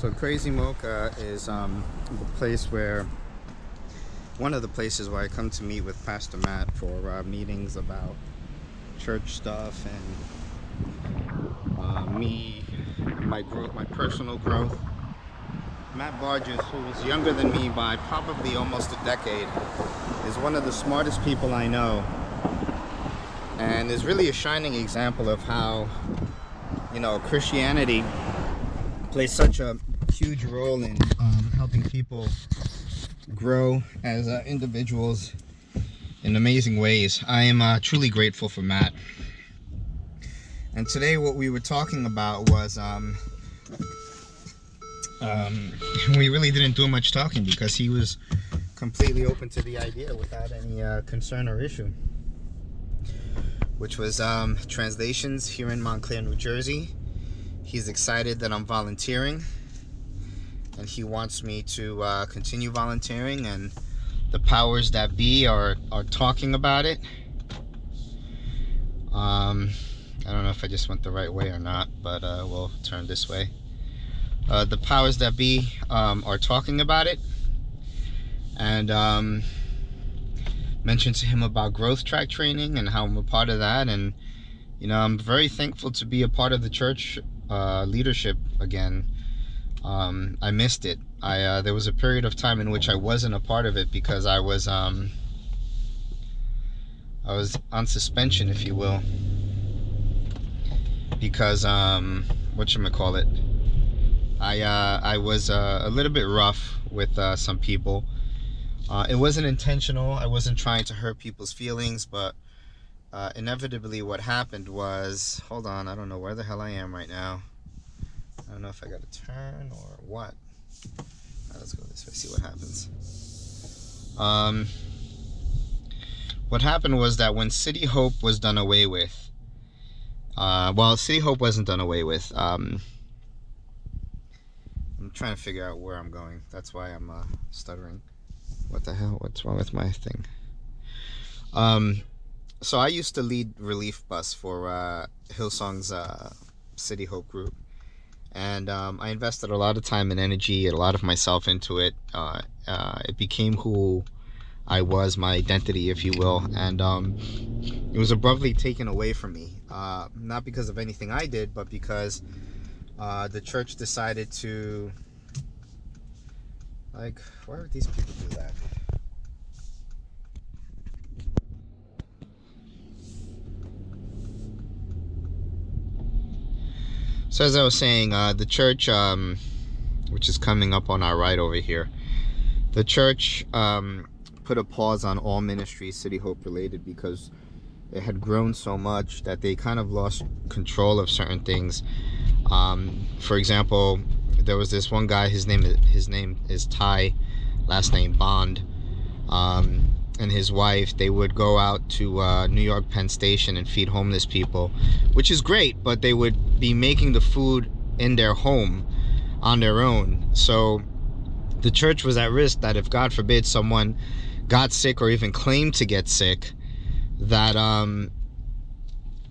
So Crazy Mocha is one of the places where I come to meet with Pastor Matt for meetings about church stuff and my growth, my personal growth. Matt Barges, who is younger than me by probably almost a decade, is one of the smartest people I know, and is really a shining example of how, Christianity plays such a huge role in helping people grow as individuals in amazing ways. I am truly grateful for Matt. And today what we were talking about was we really didn't do much talking because he was completely open to the idea without any concern or issue, which was translations here in Montclair, New Jersey. He's excited that I'm volunteering, and he wants me to continue volunteering, and the powers that be are talking about it. I don't know if I just went the right way or not, but we'll turn this way. The powers that be are talking about it, and mentioned to him about growth track training and how I'm a part of that. And I'm very thankful to be a part of the church leadership again. I missed it. There was a period of time in which I wasn't a part of it because I was on suspension, if you will, because whatchamacallit, I was a little bit rough with some people. It wasn't intentional. I wasn't trying to hurt people's feelings, but inevitably what happened was, hold on, I don't know where the hell I am right now. I don't know if I got to turn or what. Let's go this way, see what happens. What happened was that when City Hope was done away with, well, City Hope wasn't done away with. I'm trying to figure out where I'm going. That's why I'm stuttering. What the hell? What's wrong with my thing? So I used to lead relief bus for Hillsong's City Hope group, and I invested a lot of time and energy and a lot of myself into it. It became who I was, my identity, if you will, and it was abruptly taken away from me, not because of anything I did, but because the church decided to, like, why would these people do that? So as I was saying, the church, which is coming up on our right over here, the church put a pause on all ministries City Hope related because it had grown so much that they kind of lost control of certain things. For example, there was this one guy, his name is Ty, last name Bond, and his wife. They would go out to New York Penn Station and feed homeless people, which is great, but they would be making the food in their home on their own. So the church was at risk that if, God forbid, someone got sick or even claimed to get sick, that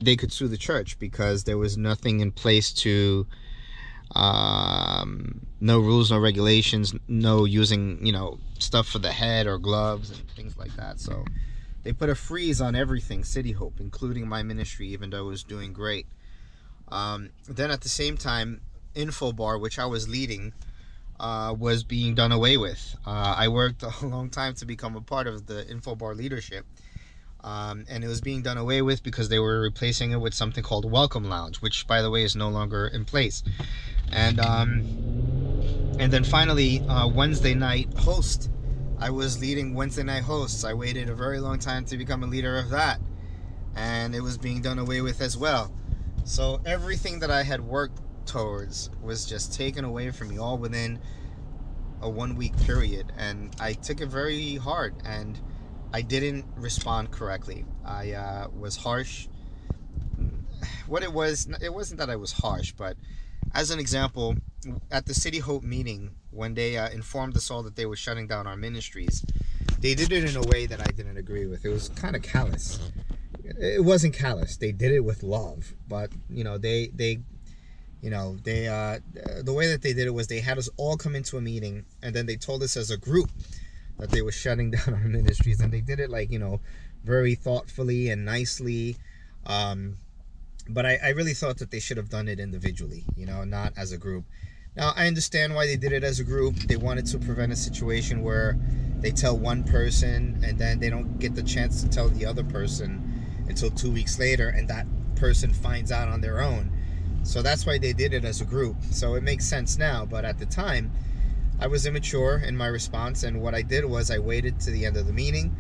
they could sue the church because there was nothing in place to, no rules, no regulations, no using, stuff for the head or gloves and things like that. So they put a freeze on everything City Hope, including my ministry, even though it was doing great. Then at the same time, InfoBar, which I was leading, was being done away with. I worked a long time to become a part of the InfoBar leadership. And it was being done away with because they were replacing it with something called Welcome Lounge, which, by the way, is no longer in place. And then finally, Wednesday night host. I was leading Wednesday night hosts. I waited a very long time to become a leader of that, and it was being done away with as well. So everything that I had worked towards was just taken away from me, all within a 1-week period, and I took it very hard, and I didn't respond correctly. I was harsh. What it wasn't that I was harsh, but as an example, at the City Hope meeting, when they informed us all that they were shutting down our ministries, they did it in a way that I didn't agree with. It was kind of callous. It wasn't callous. They did it with love, but they You know, they the way that they did it was they had us all come into a meeting, and then they told us as a group that they were shutting down our ministries, and they did it like, you know, very thoughtfully and nicely. But I really thought that they should have done it individually, you know, not as a group. Now, I understand why they did it as a group. They wanted to prevent a situation where they tell one person and then they don't get the chance to tell the other person until 2 weeks later, and that person finds out on their own. So that's why they did it as a group. So it makes sense now, but at the time, I was immature in my response, and what I did was I waited to the end of the meeting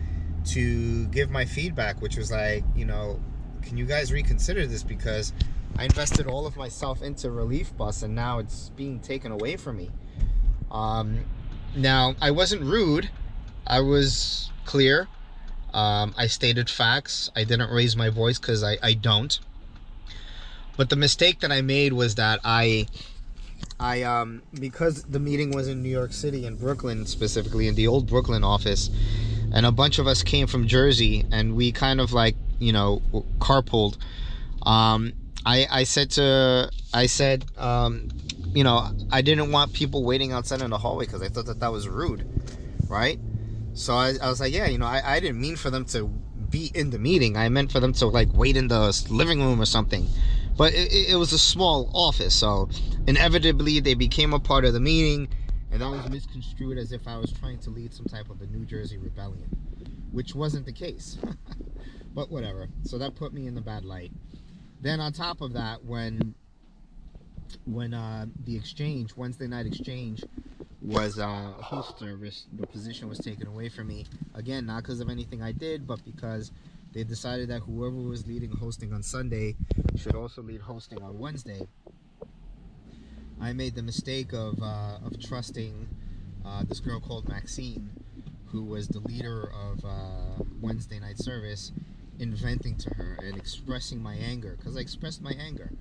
to give my feedback, which was like, you know, can you guys reconsider this, because I invested all of myself into Relief Bus and now it's being taken away from me. Now, I wasn't rude. I was clear. I stated facts. I didn't raise my voice because I don't. But the mistake that I made was that I because the meeting was in New York City, in Brooklyn specifically, in the old Brooklyn office, and a bunch of us came from Jersey, and we kind of like, you know, carpooled. I said, you know, I didn't want people waiting outside in the hallway because I thought that was rude, right? So I was like, yeah, you know, I didn't mean for them to be in the meeting. I meant for them to like wait in the living room or something. But it was a small office, so inevitably they became a part of the meeting, and that was misconstrued as if I was trying to lead some type of a New Jersey rebellion, which wasn't the case. But whatever. So that put me in the bad light. Then on top of that, when the exchange, Wednesday night exchange, was host service, the position was taken away from me. Again, not because of anything I did, but because they decided that whoever was leading hosting on Sunday should also lead hosting on Wednesday. I made the mistake of trusting this girl called Maxine, who was the leader of Wednesday night service, inventing to her and expressing my anger, because I expressed my anger.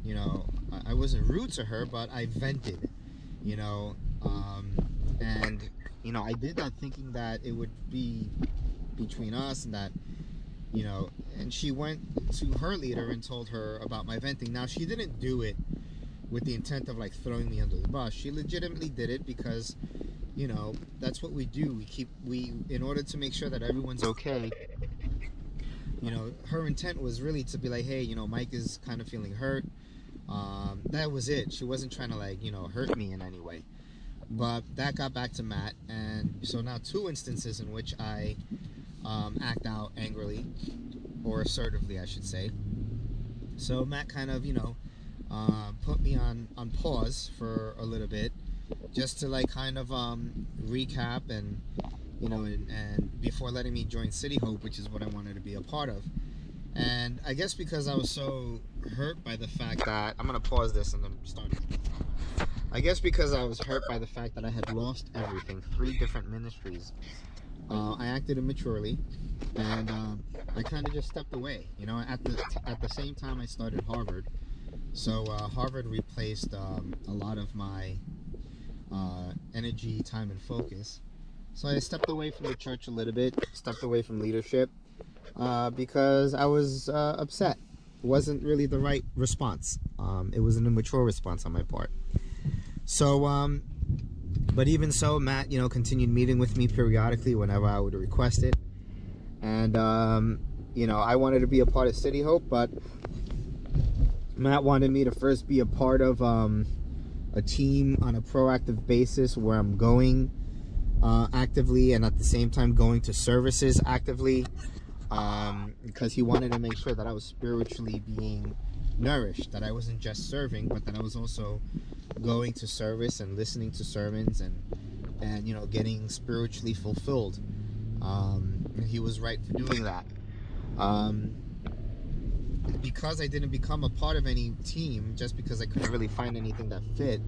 You know, I wasn't rude to her, but I vented, you know, and, you know, I did that thinking that it would be between us, and that, you know, and she went to her leader and told her about my venting. Now, she didn't do it with the intent of like throwing me under the bus. She legitimately did it because, you know, that's what we do. We in order to make sure that everyone's okay, you know, her intent was really to be like, hey, you know, Mike is kind of feeling hurt. That was it. She wasn't trying to like, you know, hurt me in any way. But that got back to Matt, and so now 2 instances in which I act out angrily, or assertively, I should say. So Matt kind of, you know, put me on pause for a little bit, just to like kind of recap, and, you know, and before letting me join City Hope, which is what I wanted to be a part of. And I guess because I was so hurt by the fact that, I'm gonna pause this and then start. I guess because I was hurt by the fact that I had lost everything, 3 different ministries, I acted immaturely, and I kind of just stepped away. You know, at the same time I started Harvard, so Harvard replaced a lot of my energy, time, and focus. So I stepped away from the church a little bit, stepped away from leadership, because I was upset. It wasn't really the right response. It was an immature response on my part. So, but even so, Matt, you know, continued meeting with me periodically whenever I would request it. And, you know, I wanted to be a part of City Hope, but Matt wanted me to first be a part of a team on a proactive basis where I'm going actively, and at the same time going to services actively, because he wanted to make sure that I was spiritually being nourished, that I wasn't just serving, but that I was also going to service and listening to sermons, and you know, getting spiritually fulfilled. And he was right for doing that. Because I didn't become a part of any team, just because I couldn't really find anything that fit.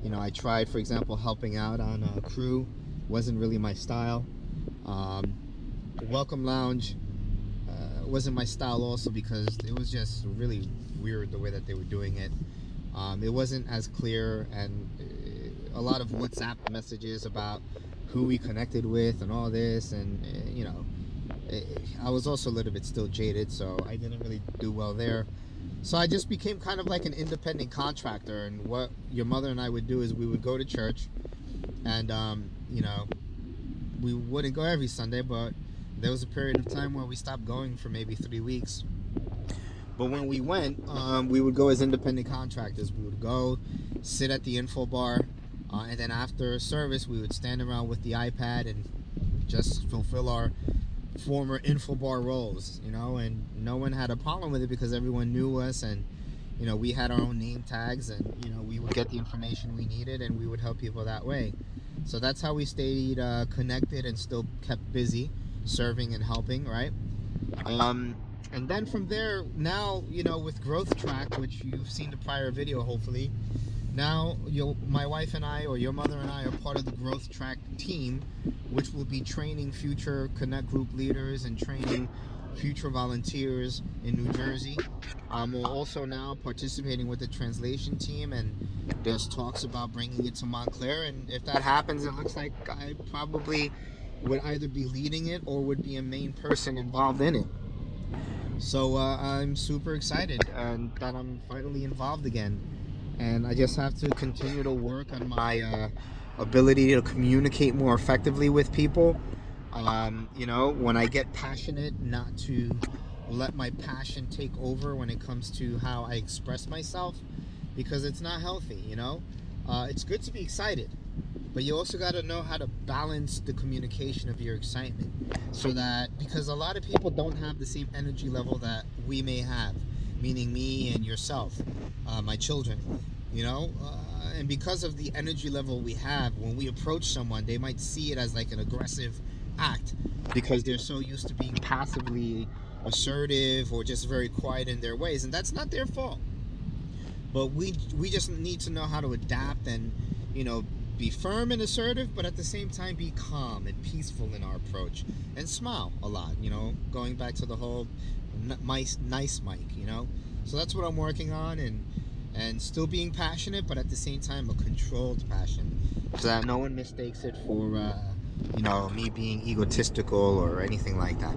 You know, I tried, for example, helping out on a crew, wasn't really my style. Welcome Lounge wasn't my style also, because it was just really weird the way that they were doing it. It wasn't as clear, and a lot of WhatsApp messages about who we connected with and all this, and you know, I was also a little bit still jaded, so I didn't really do well there. So I just became kind of like an independent contractor. And what your mother and I would do is we would go to church, and you know, we wouldn't go every Sunday, but there was a period of time where we stopped going for maybe 3 weeks. But when we went, we would go as independent contractors. We would go sit at the info bar, and then after service, we would stand around with the iPad and just fulfill our former info bar roles, you know. And no one had a problem with it because everyone knew us, and you know, we had our own name tags, and you know, we would get the information we needed, and we would help people that way. So that's how we stayed connected and still kept busy serving and helping, right? And then from there, now, you know, with Growth Track, which you've seen the prior video, hopefully, now my wife and I, or your mother and I, are part of the Growth Track team, which will be training future Connect Group leaders and training future volunteers in New Jersey. We're also now participating with the translation team, and there's talks about bringing it to Montclair. And if that happens, it looks like I probably would either be leading it or would be a main person involved in it. So I'm super excited and that I'm finally involved again, and I just have to continue to work on my ability to communicate more effectively with people. You know, when I get passionate, not to let my passion take over when it comes to how I express myself, because it's not healthy, you know. It's good to be excited, but you also got to know how to balance the communication of your excitement, so that, because a lot of people don't have the same energy level that we may have, meaning me and yourself, my children, you know, and because of the energy level we have, when we approach someone, they might see it as like an aggressive act because they're so used to being passively assertive or just very quiet in their ways, and that's not their fault. But we just need to know how to adapt and, you know, be firm and assertive, but at the same time be calm and peaceful in our approach, and smile a lot, you know, going back to the whole nice mic, you know. So that's what I'm working on, and still being passionate, but at the same time a controlled passion, so that no one mistakes it for you know, me being egotistical or anything like that.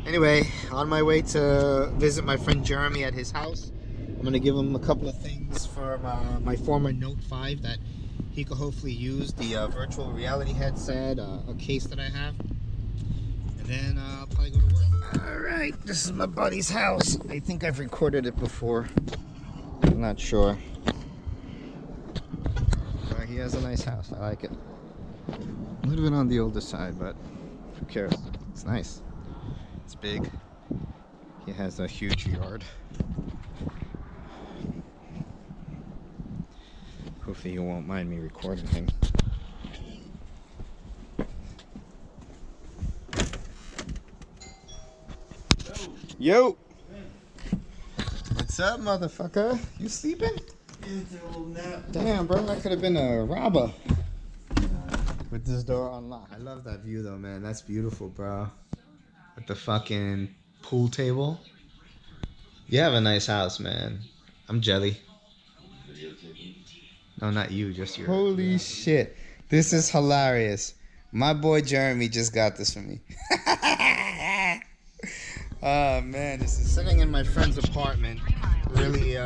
Anyway, on my way to visit my friend Jeremy at his house. I'm gonna give him a couple of things for my former Note 5 that he could hopefully use, the virtual reality headset, a case that I have, and then I'll probably go to work. Alright, this is my buddy's house. I think I've recorded it before. I'm not sure. He has a nice house. I like it. A little bit on the older side, but who cares? It's nice. It's big. He has a huge yard. Hopefully you won't mind me recording him. Yo! What's up, motherfucker? You sleeping? Damn, bro, I could have been a robber with this door unlocked. I love that view though, man. That's beautiful, bro. With the fucking pool table. You have a nice house, man. I'm jelly. No, not you, just your... Holy shit. This is hilarious. My boy Jeremy just got this for me. Oh, man, this is... Sitting in my friend's apartment really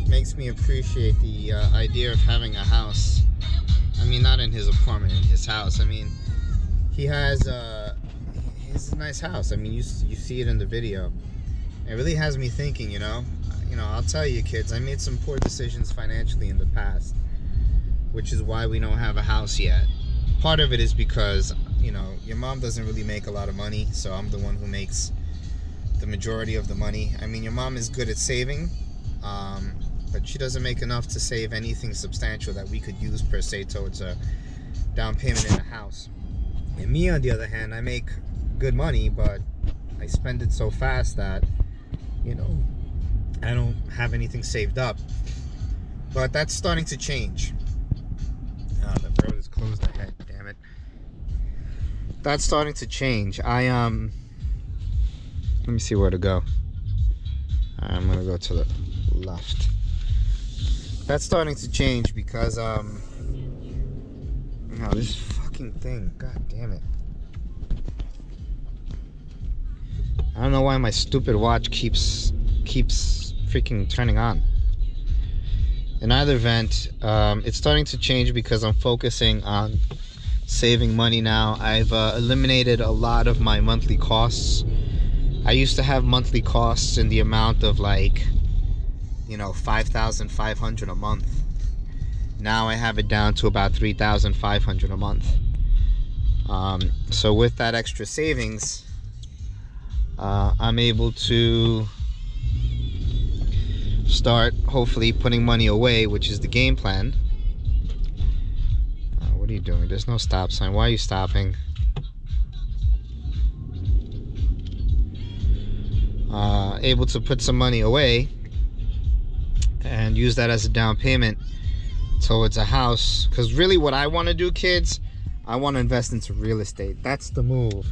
makes me appreciate the idea of having a house. I mean, not in his apartment, in his house. I mean, he has a nice house. I mean, you see it in the video. It really has me thinking, you know. I'll tell you, kids, I made some poor decisions financially in the past, which is why we don't have a house yet. Part of it is because, you know, your mom doesn't really make a lot of money, so I'm the one who makes the majority of the money. I mean, your mom is good at saving, but she doesn't make enough to save anything substantial that we could use per se towards a down payment in a house. And me, on the other hand, I make good money, but I spend it so fast that, you know, I don't have anything saved up. But that's starting to change. Oh, the road is closed ahead, damn it. That's starting to change. Let me see where to go. I'm gonna go to the left. That's starting to change because this fucking thing, god damn it. I don't know why my stupid watch keeps keeps freaking turning on. In either event, it's starting to change because I'm focusing on saving money now. I've eliminated a lot of my monthly costs. I used to have monthly costs in the amount of like, you know, $5,500 a month. Now I have it down to about $3,500 a month. So with that extra savings, I'm able to start hopefully putting money away, which is the game plan. What are you doing? There's no stop sign. Why are you stopping? Able to put some money away and use that as a down payment towards a house. Because really what I want to do, kids, I want to invest into real estate. That's the move.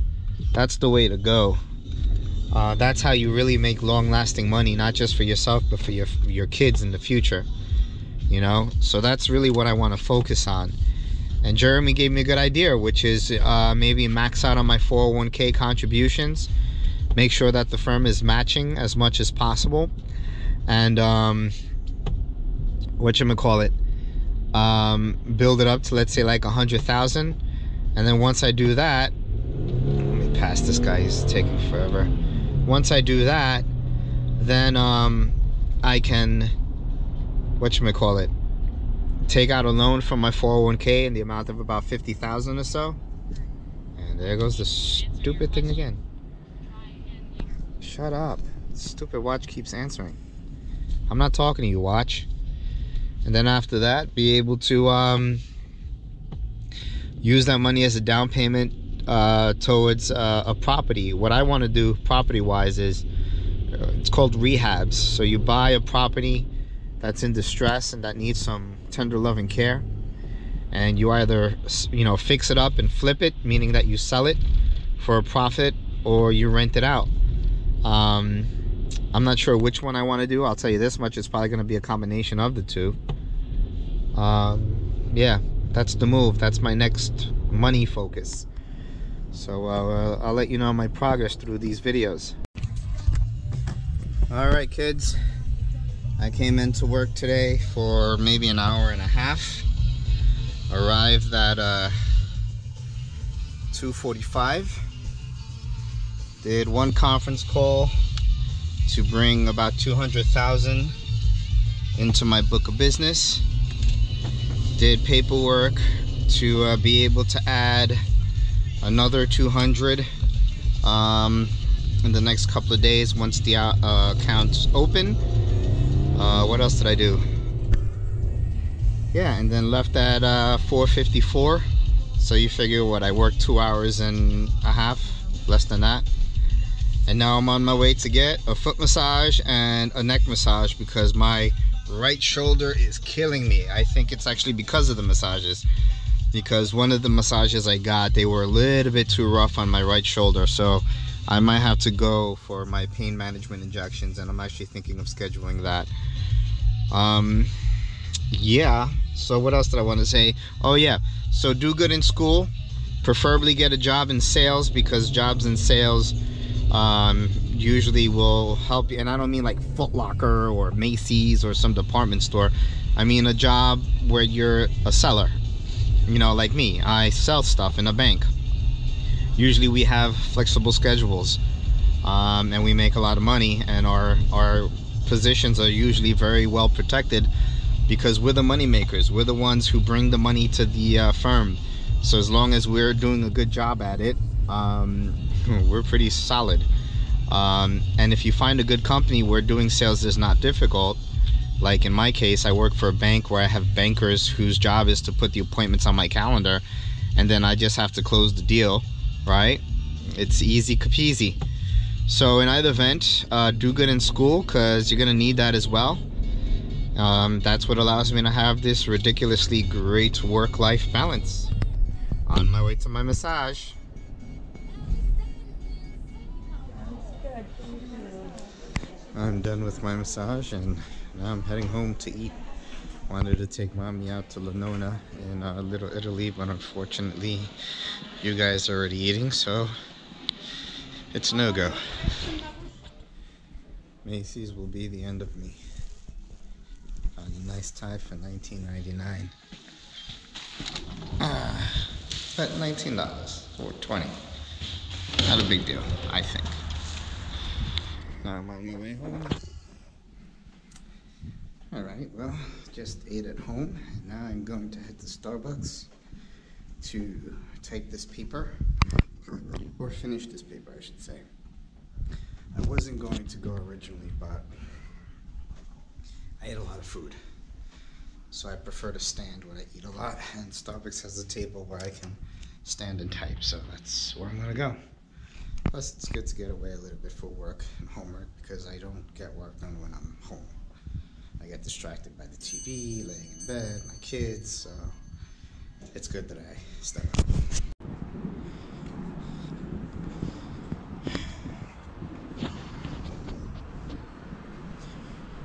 That's the way to go. That's how you really make long-lasting money, not just for yourself but for your kids in the future, you know. So that's really what I want to focus on. And Jeremy gave me a good idea, which is maybe max out on my 401k contributions, make sure that the firm is matching as much as possible, and whatchamacallit, build it up to, let's say, like 100,000. And then once I do that, let me pass this guy, he's taking forever. Once I do that, then I can, whatchamacallit, take out a loan from my 401k in the amount of about 50,000 or so. And there goes the stupid thing again. Shut up. Stupid watch keeps answering. I'm not talking to you, watch. And then after that, be able to use that money as a down payment towards a property. What I want to do property wise is it's called rehabs. So you buy a property that's in distress and that needs some tender loving care, and you either, you know, fix it up and flip it, meaning that you sell it for a profit, or you rent it out. I'm not sure which one I want to do. I'll tell you this much, it's probably going to be a combination of the two. Yeah, that's the move. That's my next money focus. So I'll let you know my progress through these videos. All right, kids, I came into work today for maybe an hour and a half. Arrived at 2:45. Did one conference call to bring about 200,000 into my book of business. Did paperwork to be able to add another 200 in the next couple of days once the account's open. What else did I do? Yeah, and then left at 4:54. So you figure what, I worked 2 hours and a half, less than that. And now I'm on my way to get a foot massage and a neck massage because my right shoulder is killing me. I think it's actually because of the massages, because one of the massages I got, they were a little bit too rough on my right shoulder. So I might have to go for my pain management injections, and I'm actually thinking of scheduling that. Yeah, so what else did I want to say? Oh yeah, so do good in school, preferably get a job in sales, because jobs in sales usually will help you. And I don't mean like Foot Locker or Macy's or some department store. I mean a job where you're a seller, you know, like me. I sell stuff in a bank. Usually we have flexible schedules, and we make a lot of money, and our positions are usually very well protected because we're the money makers. We're the ones who bring the money to the firm. So as long as we're doing a good job at it, we're pretty solid. And if you find a good company where doing sales is not difficult, like in my case, I work for a bank where I have bankers whose job is to put the appointments on my calendar, and then I just have to close the deal, right? It's easy peasy. So in either event, do good in school, because you're gonna need that as well. That's what allows me to have this ridiculously great work-life balance. On my way to my massage. I'm done with my massage, and now I'm heading home to eat. Wanted to take mommy out to Lenona in Little Italy, but unfortunately you guys are already eating, so it's no go. Macy's will be the end of me. Found a nice tie for $19.99. But $19 or $20. Not a big deal, I think. Now I'm on my way home. Alright, well, just ate at home. And now I'm going to head to Starbucks to type this paper. Or finish this paper, I should say. I wasn't going to go originally, but I ate a lot of food. So I prefer to stand when I eat a lot, and Starbucks has a table where I can stand and type, so that's where I'm gonna go. Plus, it's good to get away a little bit for work and homework, because I don't get work done when I'm home. I get distracted by the TV, laying in bed, my kids, so it's good that I step out.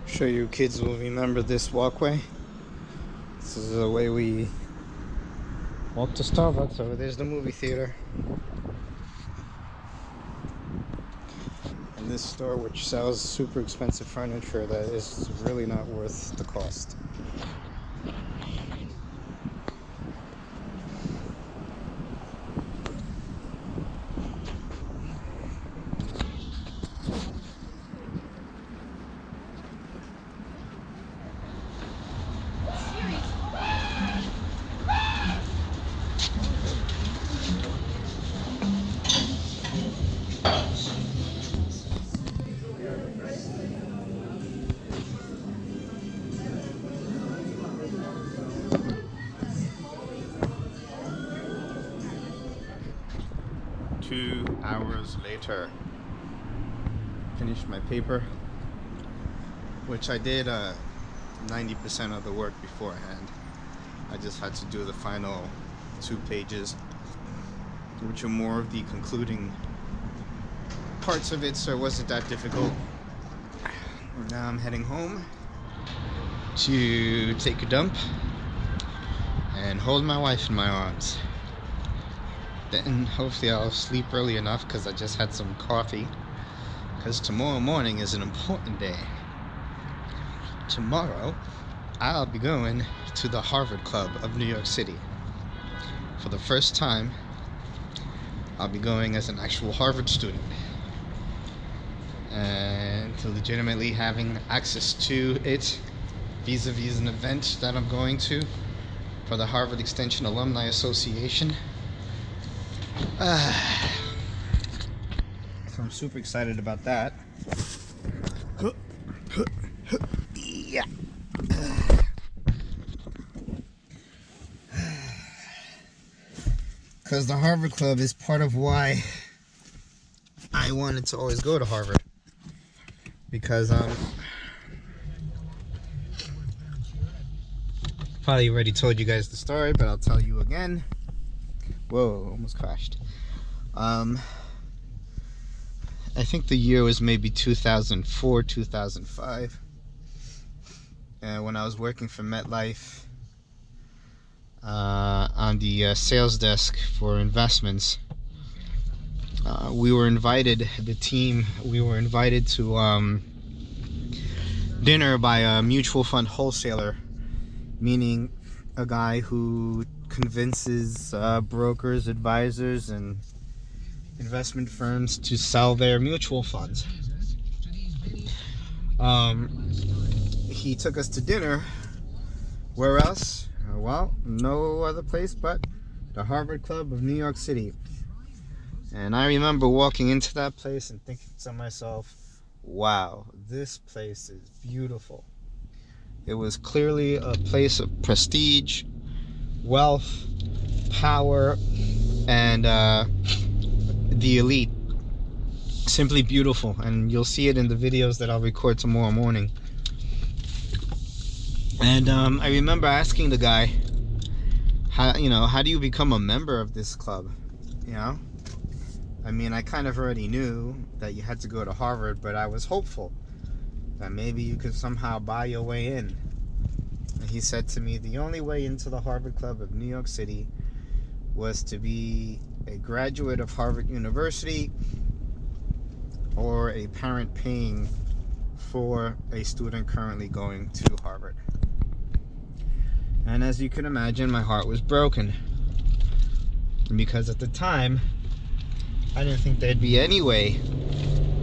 Sure you kids will remember this walkway. This is the way we walk to Starbucks. Over there's the movie theater. And this store, which sells super expensive furniture that is really not worth the cost. Hours later, finished my paper, which I did 90% of the work beforehand. I just had to do the final 2 pages, which are more of the concluding parts of it, so it wasn't that difficult. Now I'm heading home to take a dump and hold my wife in my arms. Then hopefully I'll sleep early enough, because I just had some coffee, because tomorrow morning is an important day. Tomorrow I'll be going to the Harvard Club of New York City. For the first time I'll be going as an actual Harvard student, and to legitimately having access to it vis-a-vis an event that I'm going to for the Harvard Extension Alumni Association. So I'm super excited about that. Yeah. Because the Harvard Club is part of why I wanted to always go to Harvard. Because probably already told you guys the story, but I'll tell you again. Whoa, almost crashed. I think the year was maybe 2004, 2005. When I was working for MetLife on the sales desk for investments. We were invited, the team, we were invited to dinner by a mutual fund wholesaler, meaning a guy who convinces brokers, advisors, and investment firms to sell their mutual funds. He took us to dinner. Where else? Well, no other place but the Harvard Club of New York City. And I remember walking into that place and thinking to myself, wow, this place is beautiful. It was clearly a place of prestige, wealth, power, and the elite. Simply beautiful, and you'll see it in the videos that I'll record tomorrow morning. And I remember asking the guy, how do you become a member of this club? I mean, I kind of already knew that you had to go to Harvard, but I was hopeful that maybe you could somehow buy your way in. And he said to me, the only way into the Harvard Club of New York City was to be a graduate of Harvard University or a parent paying for a student currently going to Harvard. And as you can imagine, my heart was broken. Because at the time, I didn't think there'd be any way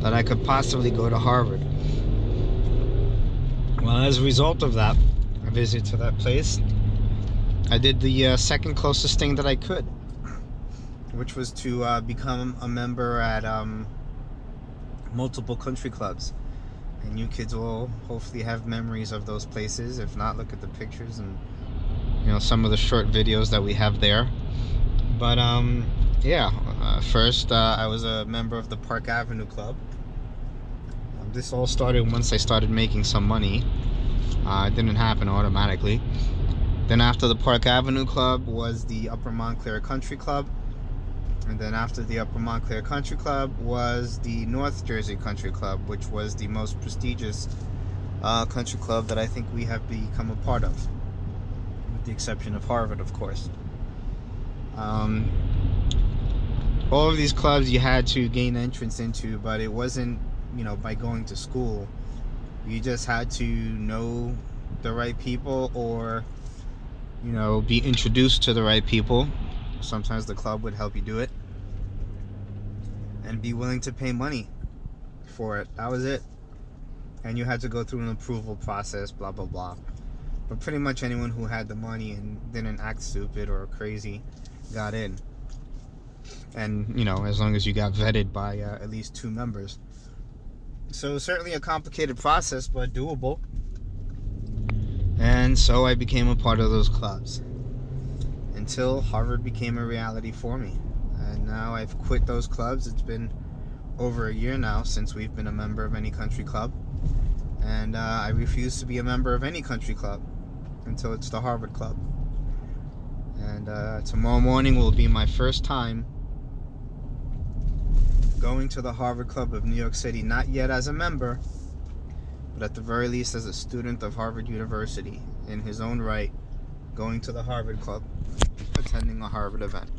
that I could possibly go to Harvard. Well, as a result of that, a visit to that place, I did the second closest thing that I could, which was to become a member at multiple country clubs. And you kids will hopefully have memories of those places. If not, look at the pictures and some of the short videos that we have there. But first I was a member of the Park Avenue Club. This all started once I started making some money. It didn't happen automatically. Then after the Park Avenue Club was the Upper Montclair Country Club. And then after the Upper Montclair Country Club was the North Jersey Country Club, which was the most prestigious country club that I think we have become a part of, with the exception of Harvard, of course. All of these clubs you had to gain entrance into, but it wasn't, by going to school. You just had to know the right people, or, be introduced to the right people. Sometimes the club would help you do it, and be willing to pay money for it. That was it. And you had to go through an approval process, blah blah blah. But pretty much anyone who had the money and didn't act stupid or crazy got in. And as long as you got vetted by at least 2 members. So certainly a complicated process, but doable. And so I became a part of those clubs until Harvard became a reality for me. And now I've quit those clubs. It's been over a year now since we've been a member of any country club. And I refuse to be a member of any country club until it's the Harvard Club. And tomorrow morning will be my first time going to the Harvard Club of New York City, not yet as a member, but at the very least as a student of Harvard University in his own right, going to the Harvard Club, attending a Harvard event.